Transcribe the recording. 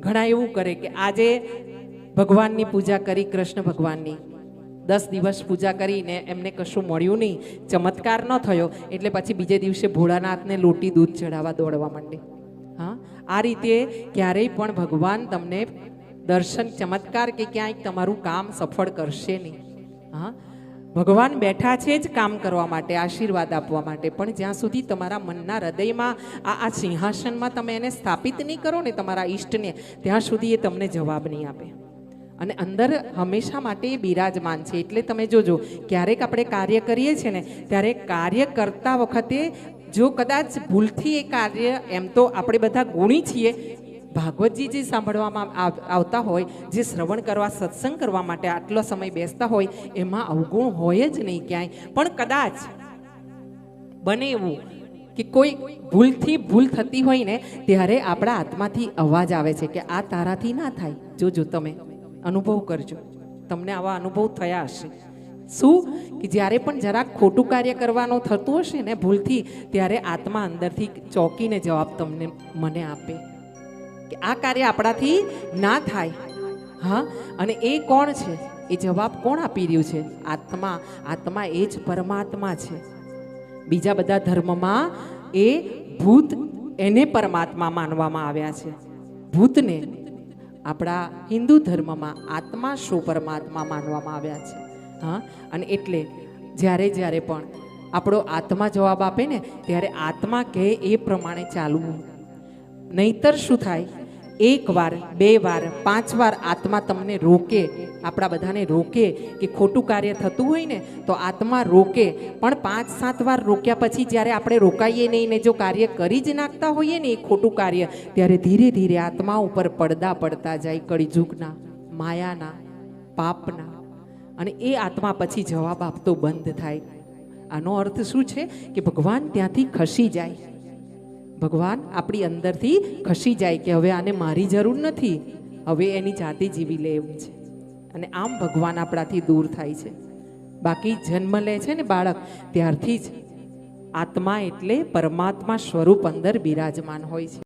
ઘણા એવું કરે કે આજે ભગવાનની પૂજા કરી, કૃષ્ણ ભગવાનની 10 દિવસ પૂજા કરીને એમને કશું મળ્યું નહીં, ચમત્કાર ન થયો, એટલે પછી બીજે દિવસે ભોળાનાથને લોટી દૂધ ચડાવવા દોડવા માંડે. હા, આ રીતે ક્યારેય પણ ભગવાન તમને દર્શન, ચમત્કાર કે ક્યાંય તમારું કામ સફળ કરશે નહીં. હા, ભગવાન બેઠા છે જ કામ કરવા માટે, આશીર્વાદ આપવા માટે, પણ જ્યાં સુધી તમારા મનના હૃદયમાં આ સિંહાસનમાં તમે એને સ્થાપિત નહીં કરો ને તમારા ઈષ્ટને, ત્યાં સુધી એ તમને જવાબ નહીં આપે. અને અંદર હંમેશા માટે એ બિરાજમાન છે. એટલે તમે જોજો, ક્યારેક આપણે કાર્ય કરીએ છીએ ને, ત્યારે કાર્ય કરતા વખતે જો કદાચ ભૂલથી એ કાર્ય, એમ તો આપણે બધા ગુણી છીએ, ભાગવતજી જે સાંભળવામાં આવતા હોય, જે શ્રવણ કરવા, સત્સંગ કરવા માટે આટલો સમય બેસતા હોય, એમાં અવગુણ હોય જ નહીં ક્યાંય. પણ કદાચ બને એવું કે કોઈ ભૂલથી ભૂલ થતી હોય ને, ત્યારે આપણા આત્માથી અવાજ આવે છે કે આ તારાથી ના થાય. જોજો, તમે અનુભવ કરજો, તમને આવા અનુભવ થયા હશે. શું કે જ્યારે પણ જરાક ખોટું કાર્ય કરવાનું થતું હશે ને ભૂલથી, ત્યારે આત્મા અંદરથી ચોંકીને જવાબ તમને મને આપે કે આ કાર્ય આપણાથી ના થાય. હા, અને એ કોણ છે? એ જવાબ કોણ આપી રહ્યું છે? આત્મા. આત્મા એ જ પરમાત્મા છે. બીજા બધા ધર્મમાં એ ભૂત, એને પરમાત્મા માનવામાં આવ્યા છે. ભૂતને આપણા હિન્દુ ધર્મમાં આત્મા શો પરમાત્મા માનવામાં આવ્યા છે. હા, અને એટલે જ્યારે જ્યારે પણ આપણો આત્મા જવાબ આપે ને, ત્યારે આત્મા કહે એ પ્રમાણે ચાલવું. નહીતર શું થાય? 1 વાર, 2 વાર, 5 વાર આત્મા તમને રોકે, આપણા બધાને રોકે કે ખોટું કાર્ય થતું હોય ને તો આત્મા રોકે. પણ 5-7 વાર રોક્યા પછી જ્યારે આપણે રોકાઈએ નહીં ને જો કાર્ય કરી જ નાખતા હોઈએ ને એ ખોટું કાર્ય, ત્યારે ધીરે ધીરે આત્મા ઉપર પડદા પડતા જાય, કળિયુગના, માયાના, પાપના. અને એ આત્મા પછી જવાબ આપતો બંધ થાય. આનો અર્થ શું છે? કે ભગવાન ત્યાંથી ખસી જાય. ભગવાન આપણી અંદરથી ખસી જાય કે હવે આને મારી જરૂર નથી, હવે એની જાતે જીવી લે એમ છે. અને આમ ભગવાન આપણાથી દૂર થાય છે. બાકી જન્મ લે છે ને બાળક, ત્યારથી જ આત્મા એટલે પરમાત્મા સ્વરૂપ અંદર બિરાજમાન હોય છે.